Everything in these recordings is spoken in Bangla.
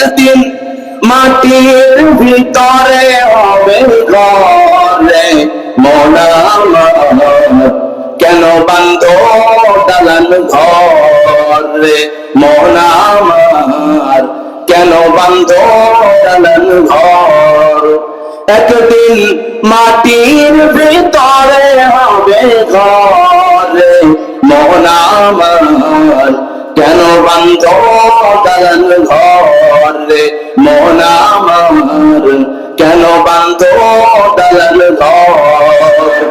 একদিন মাটির ভিতরে হবে ঘরে মন আমার, কেন বান্ধো দালান ঘরে মন আমার, কেন বান্ধো দালান ঘর। একদিন মাটির ভিতরে হবে ঘরে মন আমার, কেন বান্ধো দালান ঘরে মন আমার, কেন বান্ধো দালান ঘর।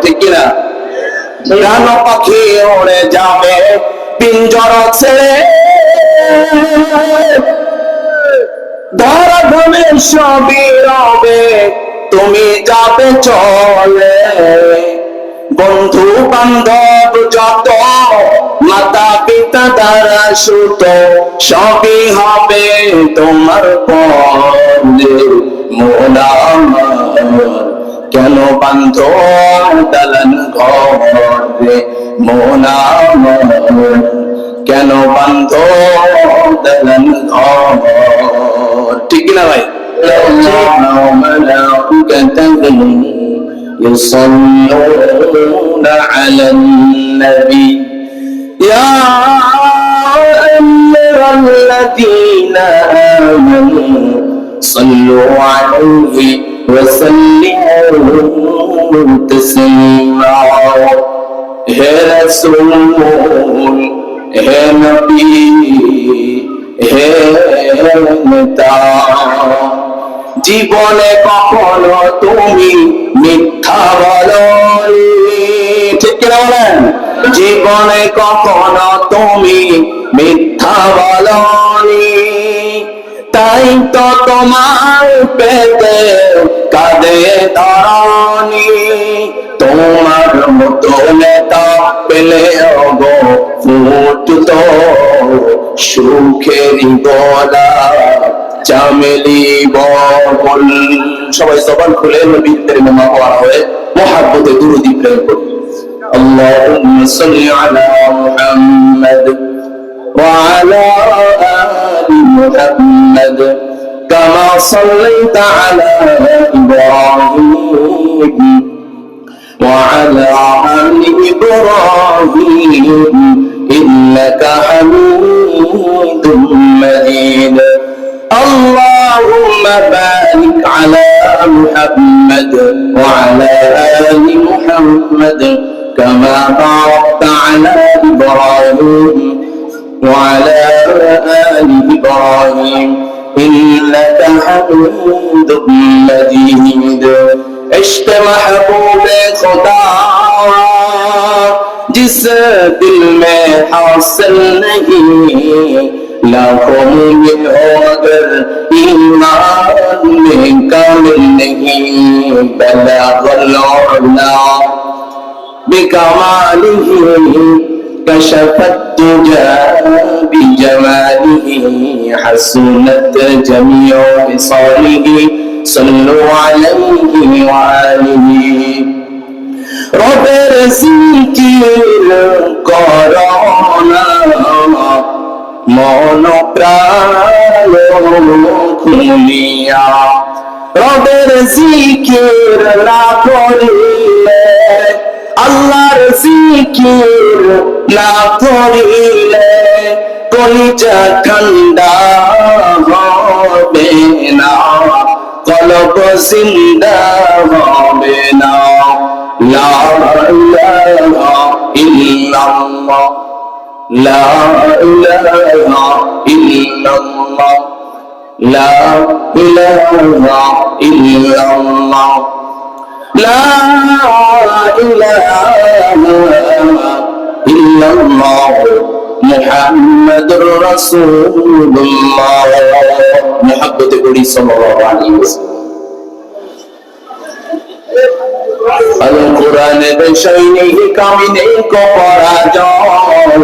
ঠিক কিনা? কেন পাখি উড়ে যাবে পিঞ্জর ছেড়ে, ধরা ঘুমে সবই রবে তুমি যাবে চলে। বন্ধু বান্ধব যত মাতা পিতা দ্বারা সুত সবই হবে তোমার পরে মন আমার, কেন বান্ধো দালান ঘরে মন আমার, কেন বান্ধো দালান ঘর। ঠিক না ভাই? يصلون على النبي يا أيها الذين آمنوا صلوا عليه وسلموا تسليما। हे रसूल हे नबी हे नेता, জীবনে কখনো তুমি মিথ্যা বলোনি। ঠিক কিনা বলেন? জীবনে কখনো তুমি মিথ্যা বলোনি, তাই তো তোমার পেতে কাঁদে ধরণী। তোমার মতো নেতা পেলে গো ফুটতো সুখেরই গলা চামেলি বল। সবাই জবান খুলে নবীর প্রেমে মাওয়া হয়ে মুহাব্বতে দুরূদ প্রেম করি। আল্লাহুম্মা সাল্লি আলা মুহাম্মাদ ওয়া আলা আলি মুহাম্মাদ কামা সাল্লাইতা আলা ইব্রাহিম ওয়া আলা আলি ইব্রাহিম ইন্নাকা হামিদুম মাজিদ। اللهم بارك على محمد وعلى آل محمد كما باركت على إبراهيم وعلى آل إبراهيم إنك حميد مجيد। عشق محبوب خدا जिस दिल में हासिल नहीं, लाखों में हो अगर ईमान में कामिल नहीं। बलगल उला बिकमालिही कशफत तुजा बिजमालिही हसनत जमीउ खिसालिही सल्लु अलैहि व आलिही। রবের জিকির করোনা মন প্রাণ খুলিয়া, রবের জিকির না করিলে, আল্লাহর জিকির না করিলে কলিজা ঠান্ডা হবে না, কলব জিন্দা হবে না। লা ইলাহা ইল্লাল্লাহ লা ইলাহা ইল্লাল্লাহ লা ইলাহা ইল্লাল্লাহ লা ইলাহা ইল্লাল্লাহ মুহাম্মাদুর রাসূলুল্লাহ। মুহাব্বতে পড়ি সাল্লাল্লাহু আলাইহি ওয়াসাল্লাম। আল কোরআনের সৈনিক কামিনে কো পরাজয়,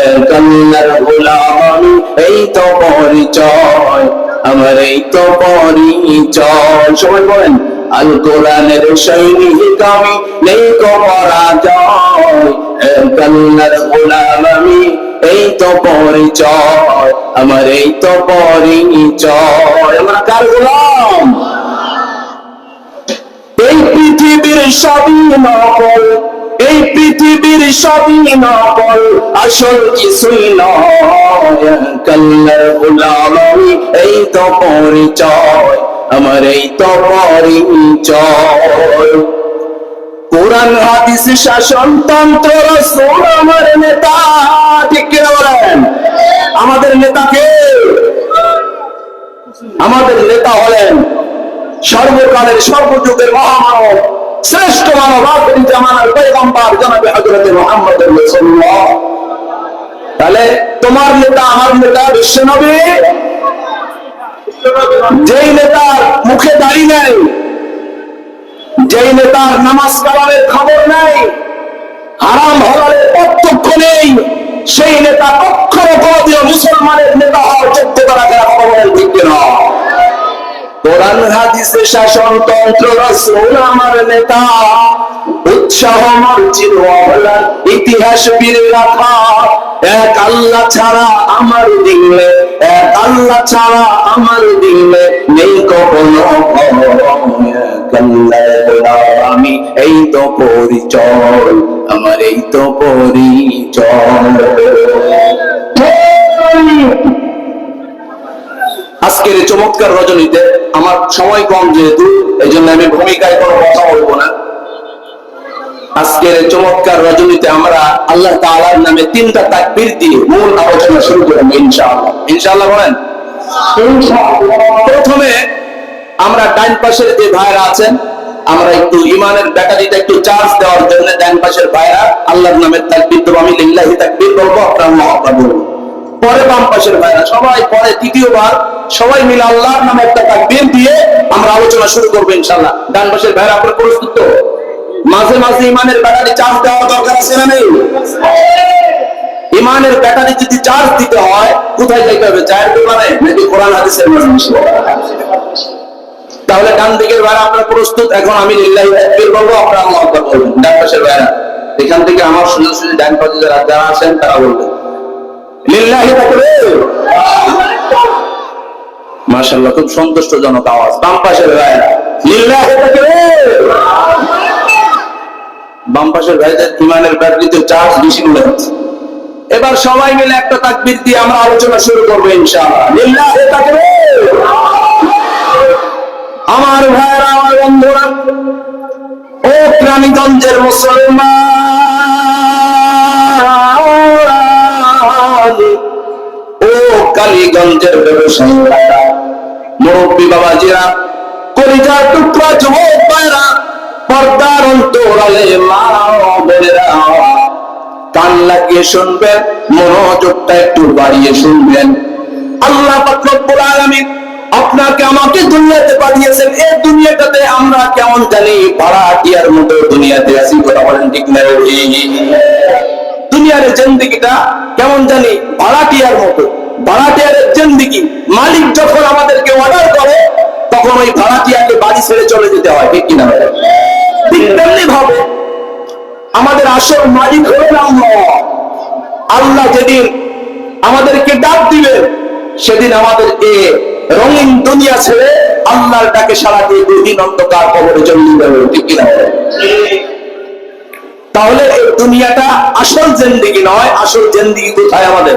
এক আল্লাহর গোলাম আমি এই তো পরিচয়, আমার এই তো পরিচয়। সবাই বলেন আল কোরআনের সৈনিক আমি নেই কো পরাজয়, এক আল্লাহর গোলাম আমি এই তো পরিচয়, আমার এই তো পরিচয়। কার গোলাম? এই পৃথিবীর সবই নকল, এই পৃথিবীর সবই নকল, আসল কিছুই নয়। আল্লাহর গোলাম আমি, এই তো পরিচয় আমার, এই তো পরিচয়। কোরআন হাদিস শাসনতন্ত্র রাসূল আমার নেতা, ঠিক কিনা বলেন? আমাদের নেতা কে? আমাদের নেতা হলেন সর্বকালের সর্বযুগের মহামানব, শ্রেষ্ঠ মানব, আখিরি জামানার পয়গম্বর জনাবে হযরত মুহাম্মদ রাসূলুল্লাহ। তাহলে তোমার নেতা আমার নেতা বিশ্বনবী, যেই নেতার মুখে দাড়ি নেই, যেই নেতার নামাজ কালামের খবর নেই, হারাম হালালের পার্থক্য নেই, সেই নেতা কখনো কোনদিনও মুসলমানের নেতা হওয়ার যোগ্যতা রাখে না। খবরের ঠিক না? কোরআন হাদিসে শাসনতন্ত্র রাসূল আমার নেতা, উৎসাহ মর্জির অবলান ইতিহাস বীরে রাখা। এক আল্লাহ ছাড়া আমার দিলে, এক আল্লাহ ছাড়া আমার দিলে নেই কখনো আমি, এই তো পরিচয় আমার, এই তো পরিচয়। আজকের এই চমৎকার রজনীতে আমার সময় কম, যেহেতু এই জন্য আমি ভূমিকায় কোনো কথা বলবো না। আজকের এই চমৎকার রজনীতে আমরা আল্লাহ তাআলার নামে 3টা তাকবীর দিয়ে মূল আলোচনা শুরু করব ইনশাআল্লাহ। ইনশাআল্লাহ বলেন। প্রথমে আমরা ডান পাশের যে ভাইরা আছেন, আমরা একটু ইমানের ব্যাটারিটা একটু চার্জ দেওয়ার জন্য ডান পাশের ভাইরা আল্লাহর নামে তাকবীর দেব। আমি লিল্লাহি তাকবীর বলবো, আপনারা আল্লাহু আকবার বলবেন। পরে বাম পাশের ভাইরা সবাই পরে তৃতীয়বার সবাই মিলে আল্লাহর নামে একটা তাকবীর দিয়ে আমরা আলোচনা শুরু করবো ইনশাআল্লাহ। ডান পাশের ভাইরা আপনারা প্রস্তুত তো? মাঝে মাঝে ইমানের ব্যাটারি চার্জ দেওয়ার দরকার আছে না নেই? ইমানের ব্যাটারি যদি চার্জ দিতে হয় কোথায় যাইতে হবে? চায়ের দোকানে নাকি কোরআন হাদিসের মাঝে? তাহলে ডান দিকের ভাইরা আপনারা প্রস্তুত? এখন আমি লিল্লাহি তাকবীর বলবো, আপনারা আল্লাহু আকবার বলবেন। ডান পাশের ভাইরা এখান থেকে আমার সোজাসুজি ডান পাশে যারা আছেন তারা বলবেন লিল্লাহি তাকবীর। মাশাআল্লাহ, খুব সন্তুষ্টজনক আওয়াজ। বাম পাশের ভাইরা লিল্লাহি তাকবীর। বাম পাশের ভাইদের ইমানের ব্যাটারিতে চার্জ বেশি মনে হচ্ছে। এবার সবাই মিলে একটা তাকবীর দিয়ে আমরা আলোচনা শুরু করবো ইনশাআল্লাহ। লিল্লাহি তাকবীর। আমার ভাইরা, আমার বন্ধুরা, ও প্রাণীগঞ্জের মুসলমান, ও কালীগঞ্জের ব্যবসায়ীরা, মুরব্বী বাবাজিরা, কলিজার টুকরা যুবক ভাইরা, পর্দার অন্তরালে মা বোনেরা, কান লাগিয়ে শুনবেন, মনোযোগটা একটু বাড়িয়ে শুনবেন। আল্লাহ পাক রব্বুল আলামিন আপনাকে আমাকে দুনিয়াতে পাঠিয়েছেন। এই দুনিয়াটাতে আমরা কেমন জানি ভাড়াটিয়ার মতো দুনিয়াতে আছি, কথা বলেন ঠিক না? দুনিয়ার জিন্দেগিটা কেমন জানি ভাড়াটিয়ার মতো। ভাড়াটিয়ার জিন্দেগি, মালিক যখন আমাদেরকে অর্ডার করে তখন ওই ভাড়াটিয়াকে বাড়ি ছেড়ে চলে যেতে হয়, ঠিক কিনা? ঠিক তেমনি ভাবে আমাদের আসল মালিক হলেন আল্লাহ। আল্লাহ যেদিন আমাদেরকে ডাক দিবেন সেদিন আমাদের এই রঙিন দুনিয়া ছেড়ে আল্লাহর ডাকে সাড়া দিয়ে গহীন অন্ধকার কবরে চলে যাবে, ঠিক কিনা? তাহলে এই দুনিয়াটা আসল জিন্দেগি নয়। আসল জিন্দেগি কোথায়? আমাদের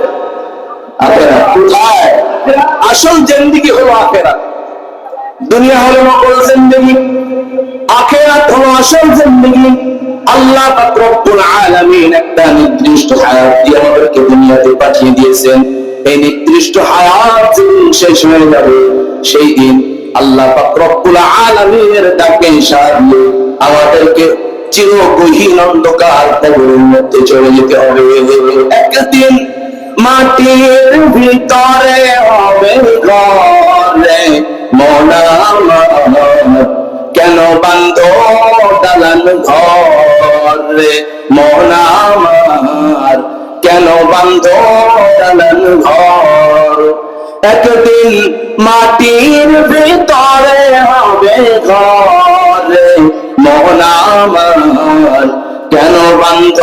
আখিরাত। কোথায়? আসল জিন্দেগি হলো আখিরাত। দুনিয়া হলো নকল জিন্দেগি, আখিরাত হলো আসল জিন্দেগি। আল্লাহ পাক রব্বুল আলামিন একটা নির্দিষ্ট হায়াত দিয়ে আমাদেরকে দুনিয়াতে পাঠিয়ে দিয়েছেন। এই নির্দিষ্ট হায়াত যেদিন শেষ হয়ে যাবে সেই দিন আল্লাহ পাক রব্বুল আলামিনের ডাকে সাড়া দিয়ে আমাদেরকে চিরগহীন অন্ধকার কবরের মধ্যে চলে যেতে হবে। একদিন মাটির ভিতরে হবে ঘরে, মন আমার কেন বান্ধ দালান ঘরে, মন আমার কেন বান্ধ দালান ঘর। একদিন মাটির ভিতরে হবে ঘরে, মন আমার কেন বান্ধ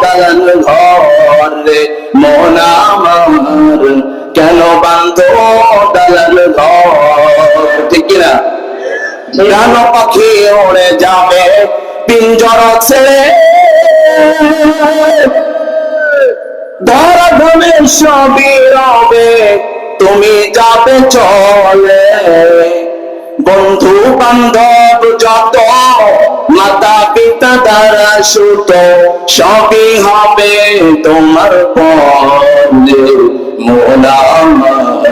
দালান ঘরে, মন আমার কেন বান্ধ দালান ঘর। কিনা? ডান পাখি উড়ে যাবে পিঞ্জর ছেড়ে, ধরা ধমে সবই রবে তুমি যাবে চলে। বন্ধু বান্ধব যত মাতা পিতা দ্বারা সুত সবই হবে তোমার পরে। মন আমার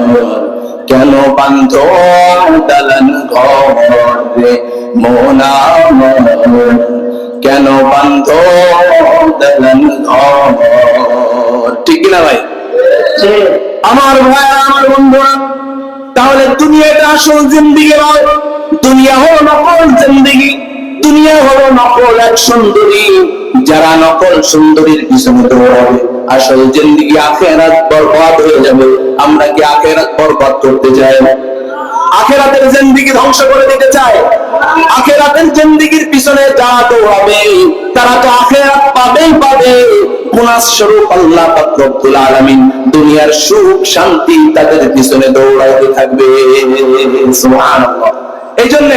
কেন বান্ধ দালান ঘরে, মন আমার কেন বান্ধ দালান ঘর। ঠিক কিনা ভাই? আমার ভাই আমার বন্ধুরা, তাহলে দুনিয়াটা আসল জিন্দেগি নয়, দুনিয়া হলো নকল জিন্দেগি। দুনিয়া হলো নকল এক সুন্দরী, যারা নকল সুন্দরীর পিছনে দৌড়াবে আসল জিন্দেগি আখিরাত বরবাদ হয়ে যাবে। আমরা কি আখিরাত বরবাদ করতে চাই? আখিরাতের জিন্দেগি ধ্বংস করে দিতে চাই? আখিরাতের জিন্দেগির পিছনে যারা দৌড়াবে তারা তো আখিরাত পাবেই পাবে। মুনাস্বরূপ আল্লাহ পাক রব্বুল আলামিন দুনিয়ার সুখ শান্তি তাদের পিছনে দৌড়াইতে থাকবে। সুবহানাল্লাহ। এই জন্য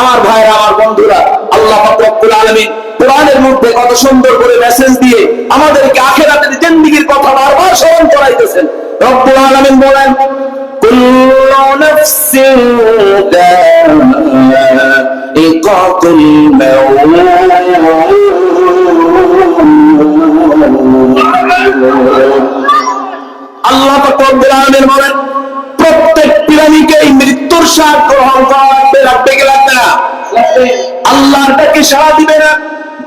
আমার ভাইরা আমার বন্ধুরা, আল্লাহ পাক রব্বুল আলামিন কোরআনের মধ্যে কত সুন্দর করে মেসেজ দিয়ে আমাদেরকে আখিরাতের জিন্দেগির কথা বারবার স্মরণ করাইতেছেন। রব্বুল আলামিন বলেন, কুল্লু নাফসিন যায়িকাতুল মাউত। আল্লাহ পাক রব্বুল আলামিন বলেন, প্রত্যেক প্রাণীকেই মৃত্যুর স্বাদ গ্রহণ করা লাগবে। লাগবে কি লাগবে না? আল্লাহর ডাকে সাড়া দিবে না,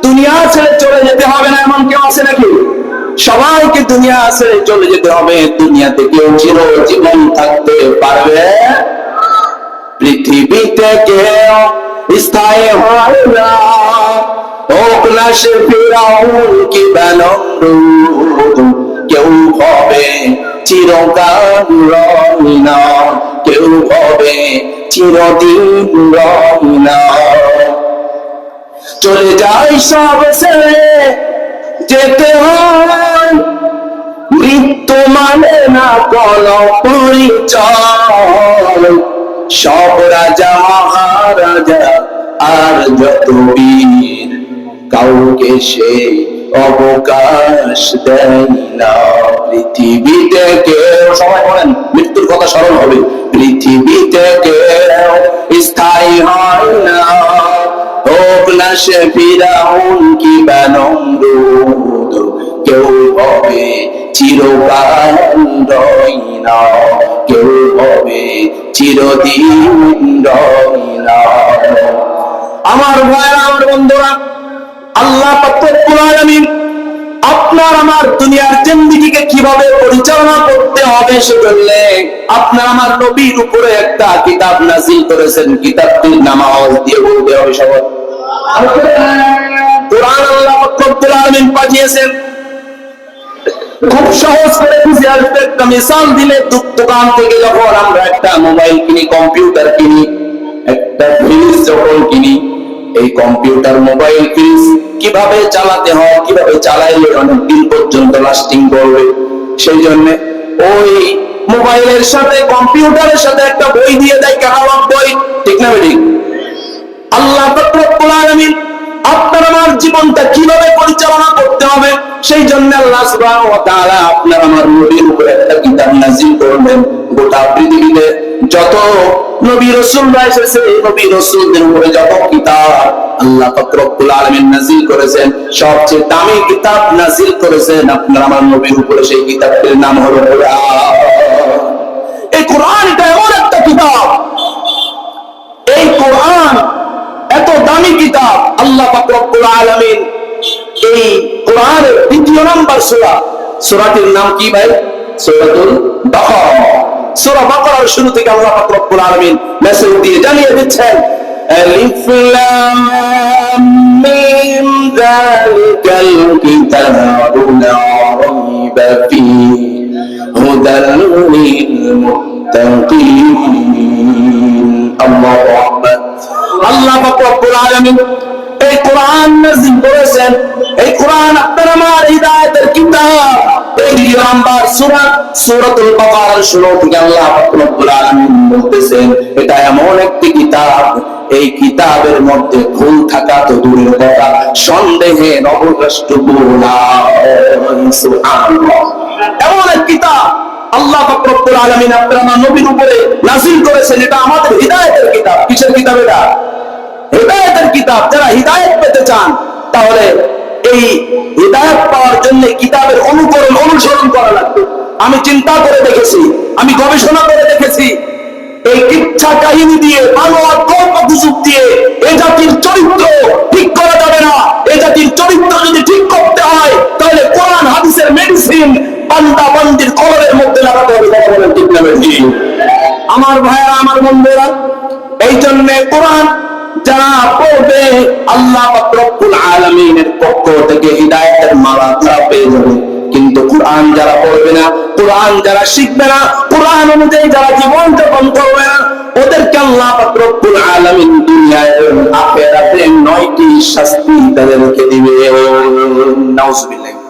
দুনিয়া ছেড়ে চলে যেতে হবে না, এমন কেউ আছে নাকি? সবাইকে দুনিয়া ছেড়ে চলে যেতে হবে। দুনিয়াতে কেউ চিরজীবন থাকতে পারবে? পৃথিবীতে কেউ স্থায়ী হয় না, হোক না সে ফিরাউন কিংবা নমরুদ। কেউ হবে চিরকাল রয় না, কেউ হবে চিরদিন রয় না। চলে যায় সব ছেড়ে যেতে হয়, মৃত্যু মানে না কোনো পরিচয়। সব রাজা মহারাজা আর যত বীর, কাউকে সে অবকাশ দেয় না। পৃথিবীতে কেউ, সবাই বলেন মৃত্যুর কথা স্মরণ হবে, পৃথিবীতে কেউ স্থায়ী হয় না, হোক না সে ফিরাউন কিংবা নমরুদ। কেউ হবে চিরকাল রয় না, কেউ হবে চিরদিন রয় না। আমার ভাইরা আমার বন্ধুরা, আল্লাহ পাক রব্বুল আলামিন আপনার আমার দুনিয়ার জিন্দেগিকে কিভাবে পরিচালনা করতে হবে সেজন্য আপনার আমার নবীর উপরে একটা কিতাব নাযিল করেছেন। কিতাবটির নাম আওয়াজ দিয়ে বলতে হবে সবাই। কোরআন আল্লাহ পাক রব্বুল আলামিন পাঠিয়েছেন। খুব সহজ করে বুঝে আসবে একটা মিসাল দিলে, দোকান থেকে যখন আমরা একটা মোবাইল কিনি, কম্পিউটার কিনি, একটা ফ্রিজ যখন কিনি, এই কম্পিউটার মোবাইল ফ্রিজ কিভাবে চালাতে হয়, কিভাবে চালাইলে অনেক দিন পর্যন্ত লাস্টিং করবে, সেই জন্য ওই মোবাইলের সাথে কম্পিউটারের সাথে একটা বই দিয়ে দেয়, ক্যাটালগ বই। ঠিক না ঠিক? আল্লাহ পাক রব্বুল আলামিন আপনার আমার জীবনটা কিভাবে পরিচালনা করতে হবে সেই জন্য আল্লাহ সুবহানাহু ওয়া তাআলা আপনার আমার নবীর উপরে একটা কিতাব নাযিল করলেন। গোটা পৃথিবীতে যত নবী রাসূলরা এসেছে, এই নবী রাসূলদের উপরে যত কিতাব আল্লাহ পাক রব্বুল আলামিন নাযিল করেছেন, সবচেয়ে দামি কিতাব নাযিল করেছেন আপনার আমার নবীর উপরে। সেই কিতাবটির নাম হলো কোরআন। এই কোরআন এটা এমন একটা কিতাব, এই কোরআন এত দামি কিতাব। আল্লাহ পাক রব্বুল আলামিন এই কোরআনের দ্বিতীয় নাম্বার সূরা, সূরাটির নাম কি ভাই? সূরাতুল বাকারা। সূরা বাকারার শুরু থেকে আল্লাহ পাক রব্বুল আলামিন মেসেজ দিয়ে জানিয়ে দিচ্ছেন, আলিফ লাম মিম যালিকাল কিতাবু লা রাইবা ফীহি হুদাল লিল মুত্তাকিন। আল্লাহু আকবার। আল্লাহ পাক রব্বুল আলামিন এই কোরআন নাযিল করেছেন। এই কোরআন আপনার আমার হিদায়াতের কিতাব। দ্বিতীয় নাম্বার সূরা সূরাতুল বাকারার শুরু থেকে আল্লাহ রাব্বুল আলামিন বলতেছেন এটা এমন একটি কিতাব, এই কিতাবের মধ্যে ভুল থাকা তো দূরের কথা, সন্দেহে অবকাশটুকু নাই। সুবহানাল্লাহ। এমন এক কিতাব আল্লাহ রাব্বুল আলামিন আপনার নবীর উপরে নাযিল করেছেন, এটা আমাদের হিদায়াতের কিতাব। কিসের কিতাব এটা? হিদায়াতের কিতাব। যারা হিদায়াত পেতে চান তাহলে এই হিদায়াত পাওয়ার জন্য কিতাবের অনুসরণ করা লাগবে। আমি চিন্তা করে দেখেছি, আমি গবেষণা করে দেখেছি, এই কিচ্ছা কাহিনী দিয়ে, বানোয়াট গল্প গুজব দিয়ে এই জাতির চরিত্র ঠিক করা যাবে না। এই জাতির চরিত্র যদি ঠিক করতে হয় তাহলে কোরআন হাদিসের মেডিসিন বান্দা বান্দির কবরের মধ্যে লাগাতে হবে। কথা বলেন ঠিক না বেশি? আমার ভাইরা, আমার বন্ধুরা, এই জন্য কোরআন যারা পড়বে আল্লাহ রাব্বুল আলামিনের পক্ষ থেকে হিদায়াতের মালা তারা পেয়ে যাবে। কিন্তু কোরআন যারা পড়বে না, কোরআন যারা শিখবে না, কোরআন অনুযায়ী যারা জীবন যাপন করবে না, ওদেরকে আল্লাহ রাব্বুল আলামিন দুনিয়ায় এবং আখিরাতে 9টি শাস্তি তাদেরকে দিবে। নাউজুবিল্লাহ।